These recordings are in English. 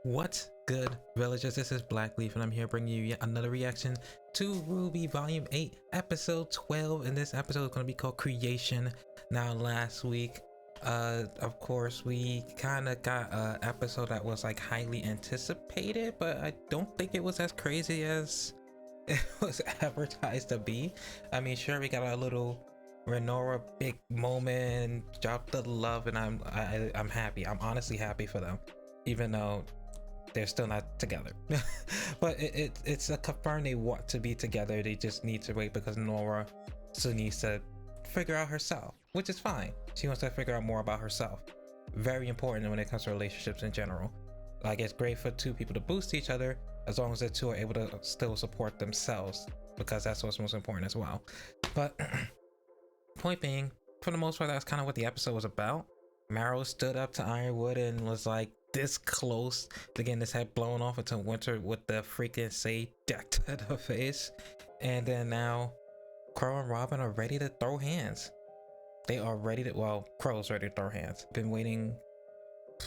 What's good, villagers? This is Blackleaf, and I'm here bringing you yet another reaction to RWBY Volume 8, Episode 12. And this episode is going to be called Creation. Now, last week, of course, we kind of got an episode that was like highly anticipated, but I don't think it was as crazy as it was advertised to be. I mean, sure, we got a little Renora big moment, drop the love, and I'm happy. I'm honestly happy for them, even though they're still not together. But it's a confirm they want to be together. They just need to wait because Nora still needs to figure out herself, which is fine. She wants to figure out more about herself. Very important when it comes to relationships in general. Like, it's great for two people to boost each other as long as the two are able to still support themselves, because that's what's most important as well. But point being, for the most part, that's kind of what the episode was about. Marrow stood up to Ironwood and was like this close to getting his head blown off into Winter with the freaking say deck to the face. And then now Crow and Robin are ready to throw hands. They are ready to, well, Crow's ready to throw hands. Been waiting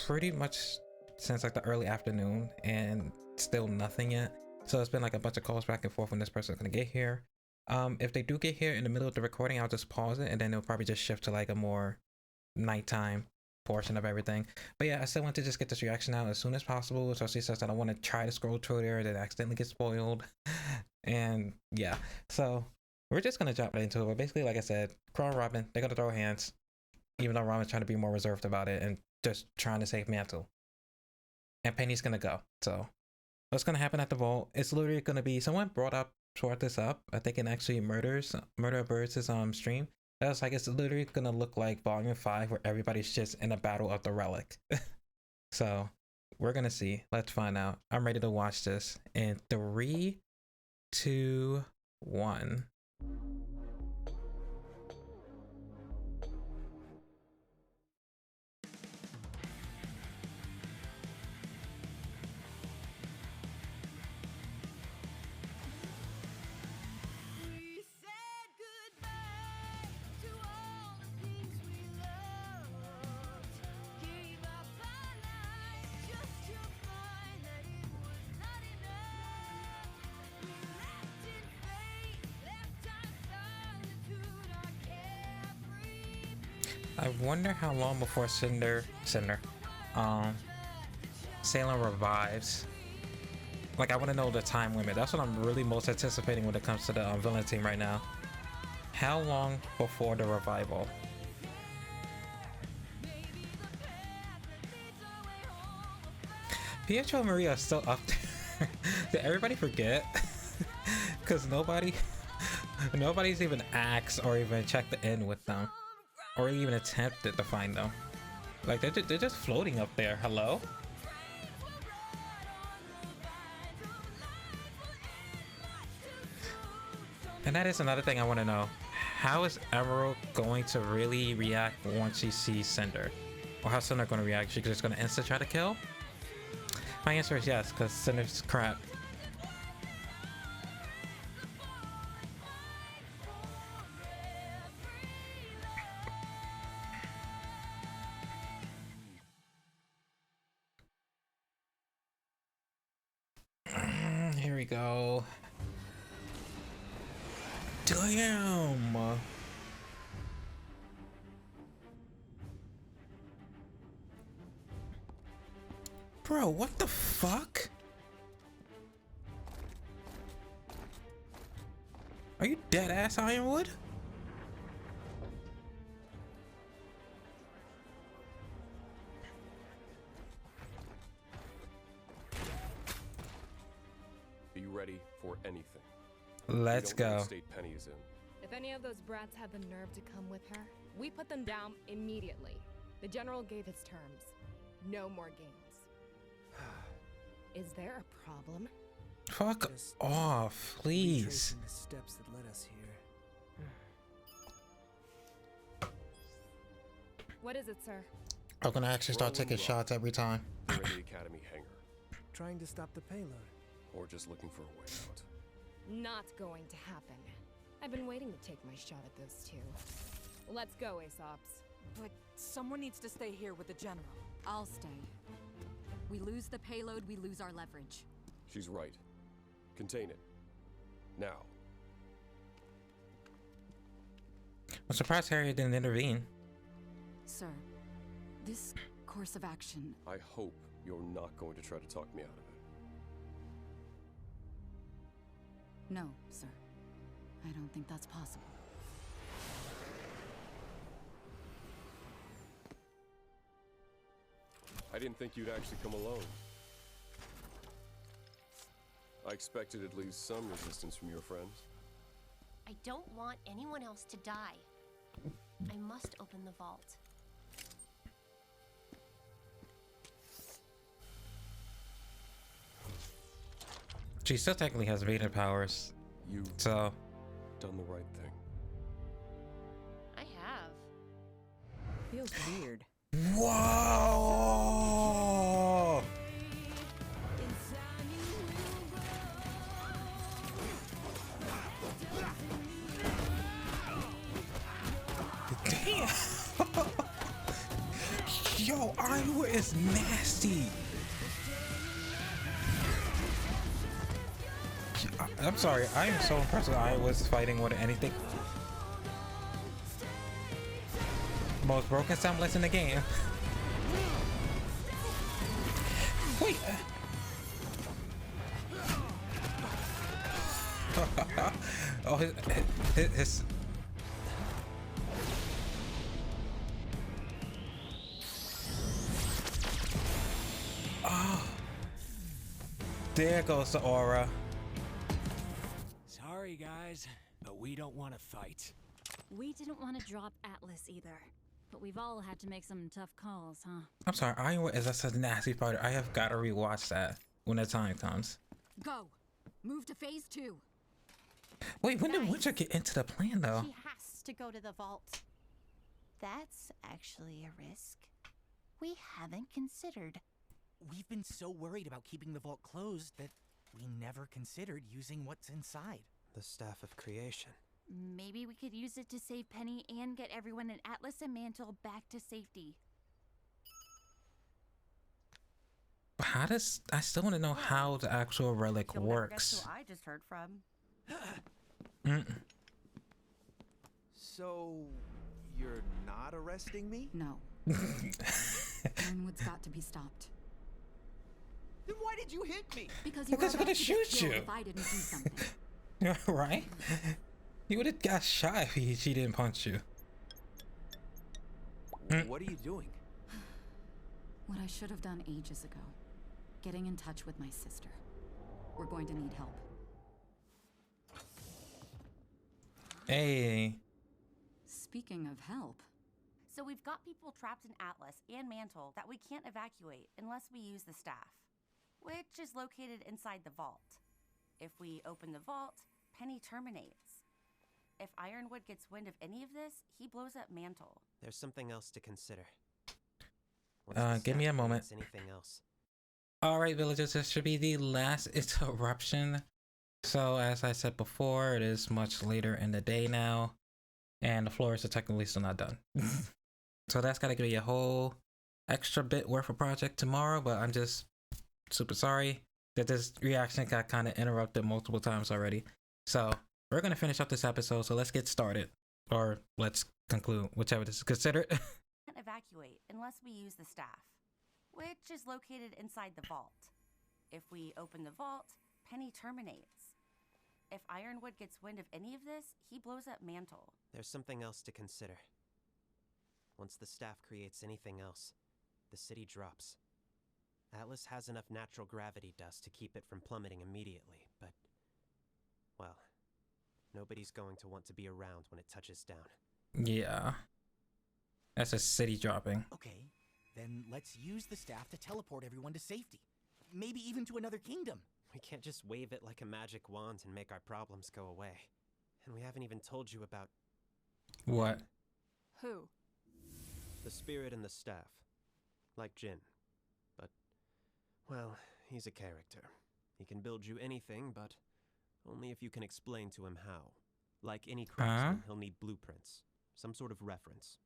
pretty much since like the early afternoon and still nothing yet. So it's been like a bunch of calls back and forth when this person's gonna get here. If they do get here in the middle of the recording, I'll just pause it and then they'll probably just shift to like a more nighttime portion of everything. But yeah, I still want to just get this reaction out as soon as possible, especially since I don't want to try to scroll through there and accidentally get spoiled. And yeah, so we're just gonna jump right into it. But basically, like I said, Crow and Robin, they're gonna throw hands, even though Robin's trying to be more reserved about it and just trying to save Mantle. And Penny's gonna go. So what's gonna happen at the vault? It's literally gonna be, someone brought this up, I think in actually Murder of Birds' stream. I was like, it's literally gonna look like Volume 5 where everybody's just in a battle of the relic. So we're gonna see. Let's find out. I'm ready to watch this in 3, 2, 1. I wonder how long before Salem revives. Like, I want to know the time limit. That's what I'm really most anticipating when it comes to the villain team right now. How long before the revival? Pietro and Maria are still up there. Did everybody forget? Because nobody's even asked or even checked in with them, or even attempted to find them. Like, they're just floating up there. Hello? And that is another thing I want to know. How is Emerald going to really react once she sees Cinder? Or how's Cinder going to react? She's just going to instant try to kill? My answer is yes, because Cinder's crap. Here we go. Damn. Bro, what the fuck? Are you dead ass, Ironwood? Be ready for anything. Let's go. State Penny is in. If any of those brats had the nerve to come with her, we put them down immediately. The general gave his terms. No more games. Is there a problem? Fuck off, please. The steps that led us here. What is it, sir? I'm gonna actually start taking shots every time. We're in the Academy hangar. Trying to stop the payload. Or just looking for a way out. Not going to happen. I've been waiting to take my shot at those two. Let's go, Aesops. But someone needs to stay here with the general. I'll stay. We lose the payload, we lose our leverage. She's right. Contain it. Now. I'm surprised Harriet didn't intervene. Sir, this course of action... I hope you're not going to try to talk me out of it. No, sir. I don't think that's possible. I didn't think you'd actually come alone. I expected at least some resistance from your friends. I don't want anyone else to die. I must open the vault. She still technically has Vader powers, You've so done the right thing. I have. Feels weird. whoa! Damn! Yo, Iowa is nasty. I'm sorry, I am so impressed with Iowa's fighting more than anything. Most broken semblance in the game. Wait. Oh, his oh, there goes the aura. Sorry, guys, but we don't want to fight. We didn't want to drop Atlas either. But we've all had to make some tough calls, huh? I'm sorry, Iowa is such a nasty fighter. I have got to rewatch that when the time comes. Go! Move to phase 2. Wait, when did Winter get into the plan though? She has to go to the vault. That's actually a risk we haven't considered. We've been so worried about keeping the vault closed that we never considered using what's inside. The Staff of Creation. Maybe we could use it to save Penny and get everyone in Atlas and Mantle back to safety. How does I still want to know how the actual relic works? I just heard from. So, you're not arresting me? No. Ironwood's got to be stopped. Then why did you hit me? Because you Because were I'm gonna about to get shoot killed you. if I didn't do something. Right? You would have got shot if she didn't punch you. What are you doing? What I should have done ages ago. Getting in touch with my sister. We're going to need help. Hey. Speaking of help, So we've got people trapped in Atlas and Mantle that we can't evacuate unless we use the staff, which is located inside the vault. If we open the vault, Penny terminates. If Ironwood gets wind of any of this, he blows up Mantle. There's something else to consider. Give me a moment. Anything else? Alright, villagers, this should be the last interruption. So, as I said before, it is much later in the day now, and the floors are technically still not done. So that's gotta give you a whole extra bit worth of project tomorrow, but I'm just super sorry that this reaction got kind of interrupted multiple times already. So, we're gonna finish up this episode, so let's get started. Or let's conclude, whichever this is considered. Can't evacuate unless we use the staff, which is located inside the vault. If we open the vault, Penny terminates. If Ironwood gets wind of any of this, he blows up Mantle. There's something else to consider. Once the staff creates anything else, the city drops. Atlas has enough natural gravity dust to keep it from plummeting immediately, but... well, nobody's going to want to be around when it touches down. Yeah. That's a city dropping. Okay, then let's use the staff to teleport everyone to safety. Maybe even to another kingdom. We can't just wave it like a magic wand and make our problems go away. And we haven't even told you about What? Who? the spirit and the staff. Like Jin. But, well, he's a character. He can build you anything, but only if you can explain to him how. Like any craftsman, he'll need blueprints. Some sort of reference.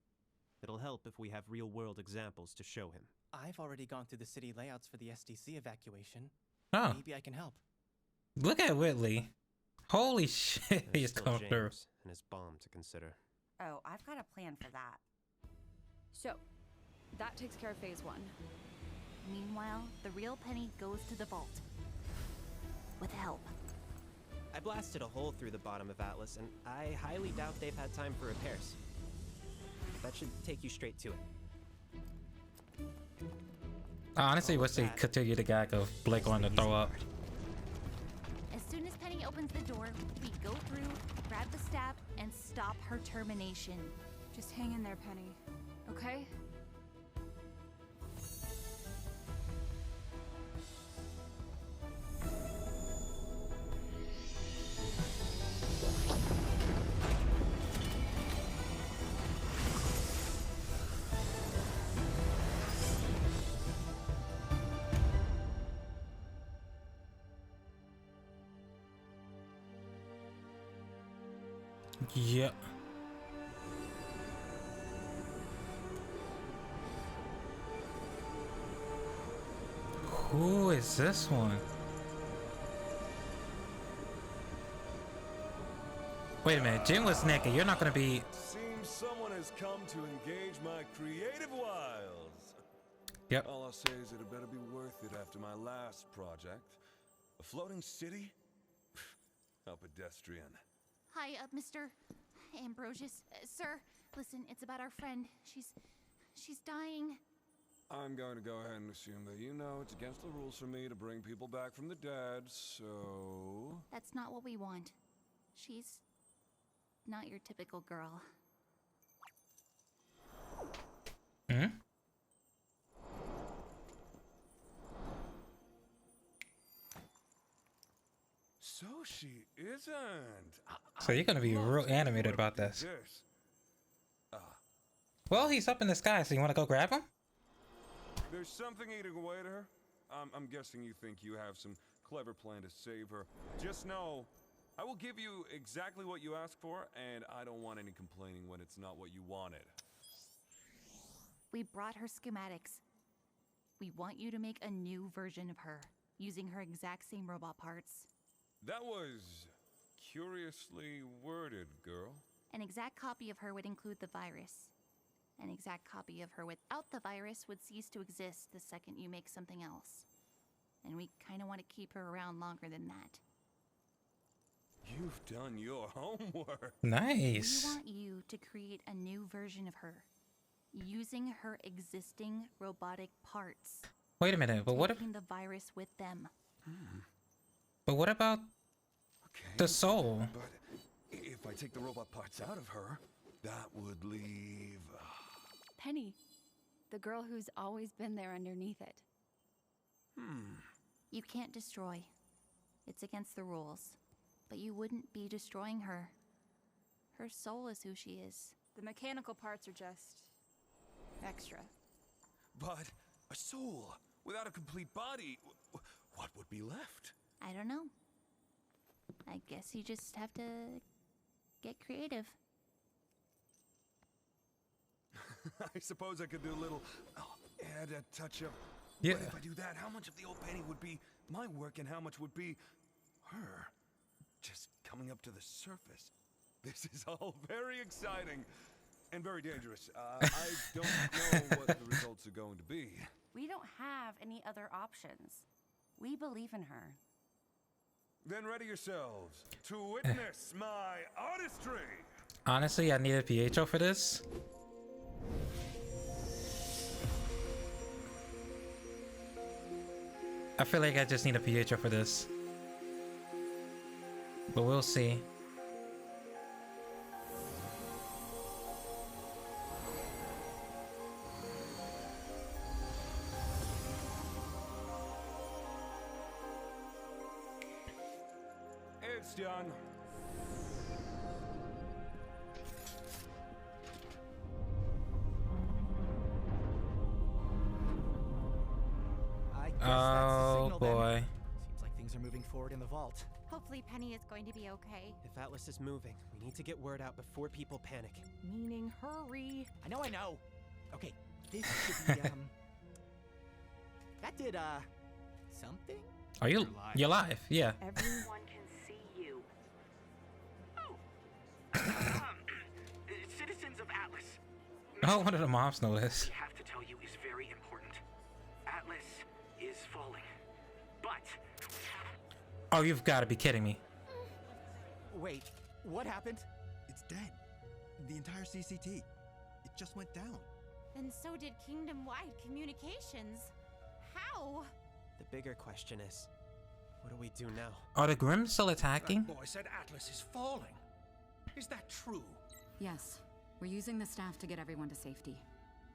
It'll help if we have real-world examples to show him. I've already gone through the city layouts for the SDC evacuation. Oh, Maybe I can help. look at Whitley. Holy shit, There's he's still come through. James and his bomb to consider. Oh, I've got a plan for that. So, that takes care of phase 1. Meanwhile, the real Penny goes to the vault. With help. I blasted a hole through the bottom of Atlas, and I highly doubt they've had time for repairs. That should take you straight to it. I honestly wish they continue to gag of Blake on to throw up. As soon as Penny opens the door, we go through, grab the staff, and stop her termination. Just hang in there, Penny. Okay? Yep. Who is this one? Wait a minute, Jim was naked. You're not gonna be. Seems someone has come to engage my creative wiles. Yep. All I'll say is it better be worth it after my last project. A floating city? How pedestrian. Hi, Mr. Ambrosius. Sir, listen, it's about our friend. She's dying. I'm going to go ahead and assume that you know it's against the rules for me to bring people back from the dead, so... That's not what we want. She's not your typical girl. Hmm? So she isn't. So you're gonna be real animated about this. Well, he's up in the sky, so you wanna go grab him? There's something eating away at her. I'm guessing you think you have some clever plan to save her. Just know, I will give you exactly what you asked for, and I don't want any complaining when it's not what you wanted. We brought her schematics. We want you to make a new version of her, using her exact same robot parts. That was curiously worded, girl. An exact copy of her would include the virus. An exact copy of her without the virus would cease to exist the second you make something else. And we kind of want to keep her around longer than that. You've done your homework. Nice. We want you to create a new version of her, using her existing robotic parts. Wait a minute, but what if? Taking the virus with them. But what about the soul? But if I take the robot parts out of her, that would leave... Penny, the girl who's always been there underneath it. You can't destroy. It's against the rules. But you wouldn't be destroying her. Her soul is who she is. The mechanical parts are just extra. But a soul without a complete body, what would be left? I don't know. I guess you just have to get creative. I suppose I could do a little, add a touch of... Yeah. But if I do that, how much of the old Penny would be my work and how much would be her? Just coming up to the surface. This is all very exciting and very dangerous. I don't know what the results are going to be. We don't have any other options. We believe in her. Then ready yourselves to witness my artistry. Honestly, I needed Pietro for this. I feel like I just need a Pietro for this. But we'll see. It's done. I guess that's the Oh signal then. boy. Seems like things are moving forward in the vault. Hopefully Penny is going to be okay. If Atlas is moving, we need to get word out before people panic. Meaning hurry. I know. Okay, this should be, That did, something? Are you? You're live. Yeah. Everyone can see you. Oh. Citizens of Atlas. Oh, one of the moms know this. We have to tell you is very important. Atlas is falling. But Oh, you've got to be kidding me. Wait, what happened? It's dead. The entire CCT. It just went down. And so did kingdom-wide communications. How? The bigger question is, what do we do now? Are the Grimm still attacking? that boy said Atlas is falling. Is that true? Yes. We're using the staff to get everyone to safety.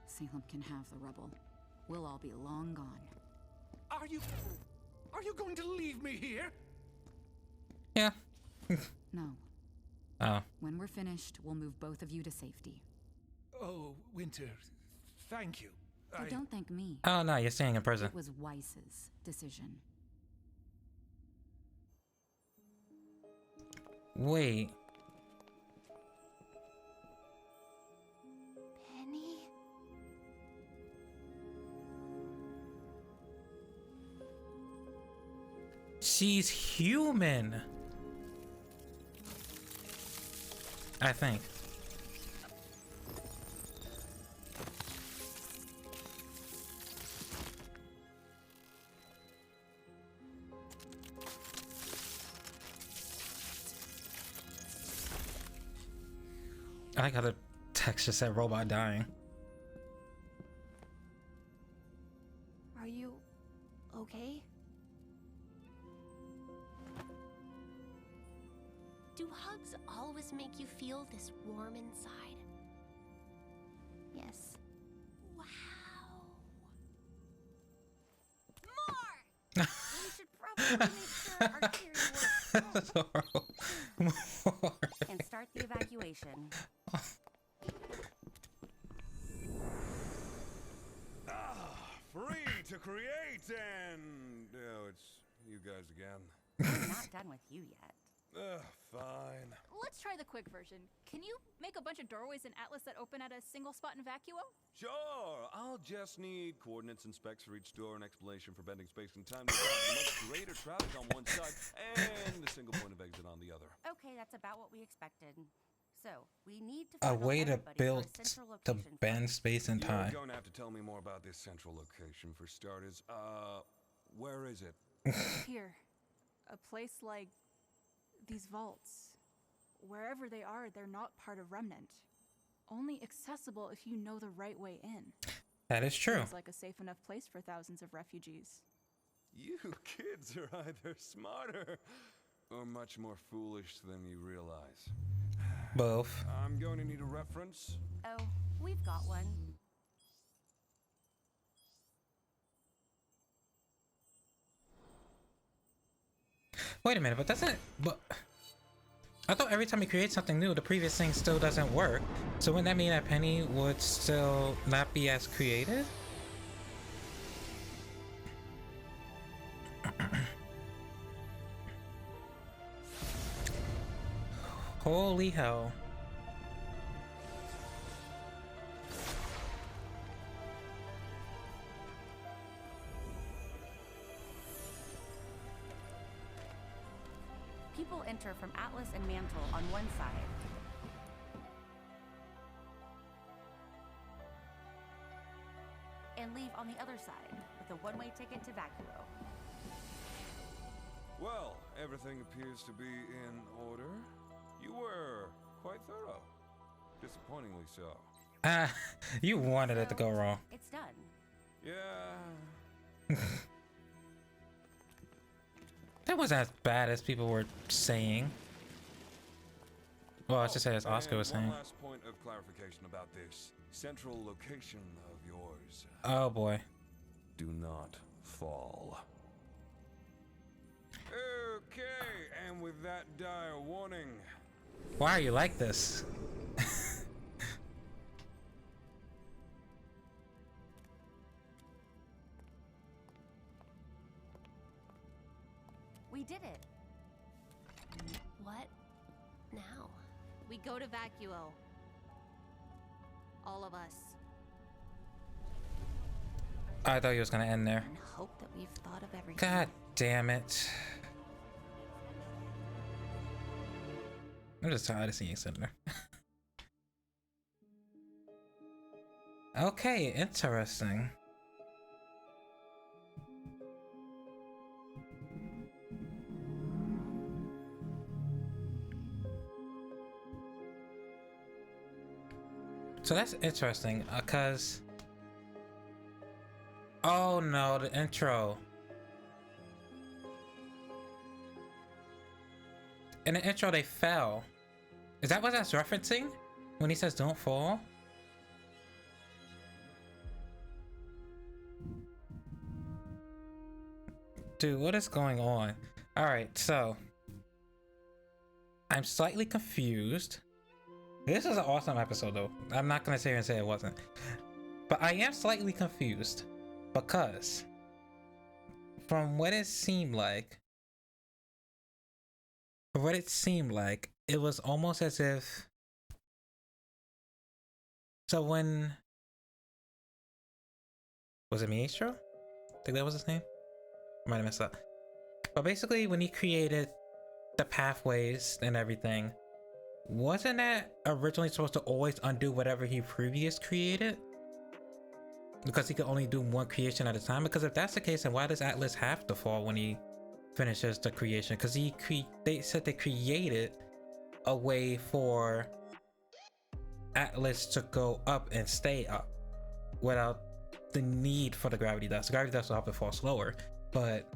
Salem can have the rubble. We'll all be long gone. Are you going to leave me here? Yeah. No. Oh. When we're finished, we'll move both of you to safety. Oh, Winter, thank you. So don't thank me. Oh no, you're staying in prison. It was Weiss's decision. Wait. Penny? She's human. I think. I got a text that said robot dying. Are you okay? Do hugs always make you feel this warm inside? Yes. Wow. More! We should probably make sure our theory works. That's horrible. More. And start the evacuation. Free to create and... Oh, it's you guys again. I'm not done with you yet. Fine. Let's try the quick version. Can you make a bunch of doorways in Atlas that open at a single spot in Vacuo? Sure, I'll just need coordinates and specs for each door and explanation for bending space and time to allow much greater traffic on one side and a single point of exit on the other. Okay, that's about what we expected. So, we need to A find way to everybody for a build central to location bend space and time. You're gonna have to tell me more about this central location for starters. Where is it? Here. A place like these vaults. Wherever they are, they're not part of Remnant. Only accessible if you know the right way in. That is true. Seems like a safe enough place for thousands of refugees. You kids are either smarter or much more foolish than you realize. Both. I'm going to need a reference. Oh, we've got one. Wait a minute, but doesn't... But I thought every time you create something new, the previous thing still doesn't work. So wouldn't that mean that Penny would still not be as creative? Holy hell. People enter from Atlas and Mantle on one side. And leave on the other side with a one-way ticket to Vacuo. Well, everything appears to be in order. You were quite thorough. Disappointingly so. You wanted it to go wrong. It's done. Yeah. That wasn't as bad as people were saying. Well, I should say as Oscar was saying. One last point of clarification about this central location of yours. Oh boy. Do not fall. Okay, and with that dire warning. Why are you like this? We did it. What now? We go to Vacuo. All of us. I thought he was gonna end there. And hope that we've thought of everything. God damn it. I'm just tired of seeing Cinder. Okay, interesting. So that's interesting, cause oh no, the intro. In the intro they fell. Is that what that's referencing? When he says don't fall? Dude, what is going on? Alright, so I'm slightly confused. This is an awesome episode though. I'm not gonna sit here and say it wasn't. But I am slightly confused because from what it seemed like, it was almost as if, so when, was it Maestro? I think that was his name? I might have messed up. But basically when he created the pathways and everything, wasn't that originally supposed to always undo whatever he previous created? Because he could only do one creation at a time? Because if that's the case, then why does Atlas have to fall when he finishes the creation? Because they said they created a way for Atlas to go up and stay up without the need for the gravity dust. The gravity dust will help it fall slower, but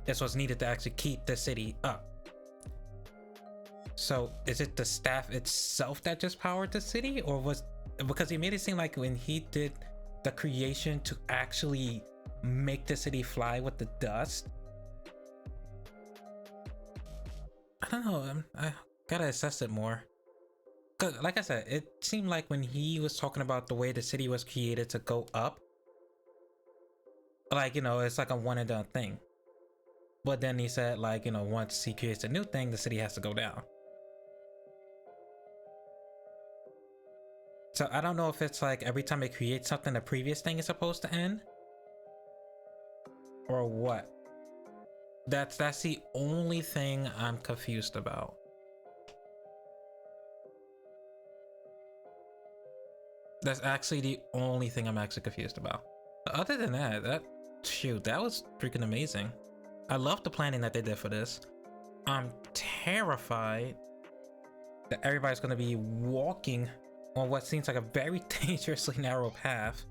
that's what's needed to actually keep the city up. So is it the staff itself that just powered the city, or was, because he made it seem like when he did the creation to actually make the city fly with the dust? I don't know, I gotta assess it more. Cause like I said, it seemed like when he was talking about the way the city was created to go up, like, you know, it's like a one and done thing. But then he said, like, you know, once he creates a new thing, the city has to go down. So I don't know if it's like every time it creates something, the previous thing is supposed to end, or what. That's the only thing I'm confused about. That's actually the only thing I'm actually confused about. But other than that, that was freaking amazing. I love the planning that they did for this. I'm terrified that everybody's gonna be walking on what seems like a very dangerously narrow path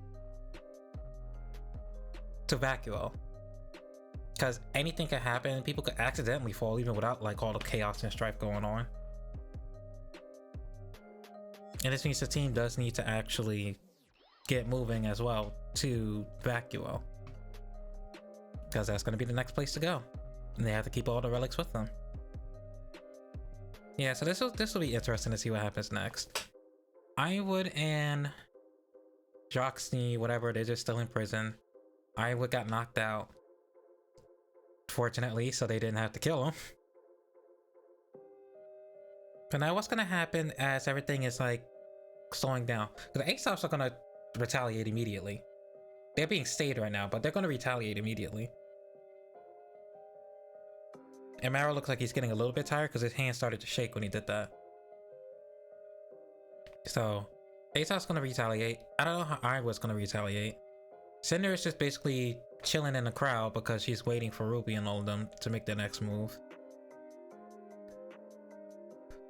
to Vacuo. Because anything could happen, people could accidentally fall even without like all the chaos and strife going on. And this means the team does need to actually get moving as well to Vacuo, because that's going to be the next place to go, and they have to keep all the relics with them. Yeah, so this will be interesting to see what happens next. Ironwood and Joxney, whatever, they're just still in prison. Ironwood got knocked out, fortunately, so they didn't have to kill him. But now what's gonna happen as everything is like slowing down? Because the ASOPs are gonna retaliate immediately. They're being stayed right now, but they're gonna retaliate immediately. And Marrow looks like he's getting a little bit tired because his hand started to shake when he did that. So ASOP's gonna retaliate. I don't know how Ironwood's gonna retaliate. Cinder is just basically chilling in the crowd because she's waiting for RWBY and all of them to make their next move.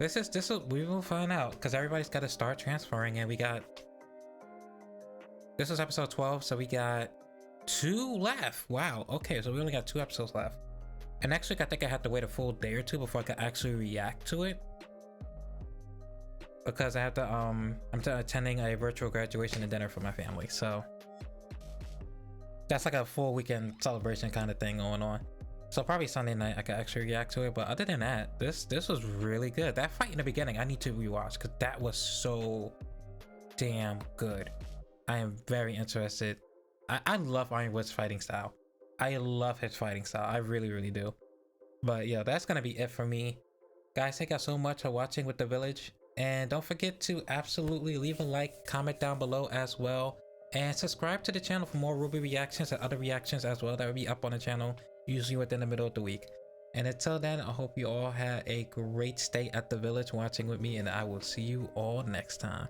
We will find out, because everybody's got to start transferring, and this is episode 12, so we got 2 left. Wow, okay, so we only got 2 episodes left. And next week I think I have to wait a full day or 2 before I can actually react to it, because I have to I'm attending a virtual graduation and dinner for my family, so that's like a full weekend celebration kind of thing going on. So probably Sunday night I could actually react to it. But other than that, this was really good. That fight in the beginning I need to rewatch, because that was so damn good. I am very interested. I love Ironwood's fighting style. I love his fighting style. I really, really do. But yeah, that's gonna be it for me. Guys, thank you so much for watching with the village. And don't forget to absolutely leave a like, comment down below as well. And subscribe to the channel for more RWBY reactions and other reactions as well that will be up on the channel, usually within the middle of the week. And until then, I hope you all had a great stay at the village watching with me, and I will see you all next time.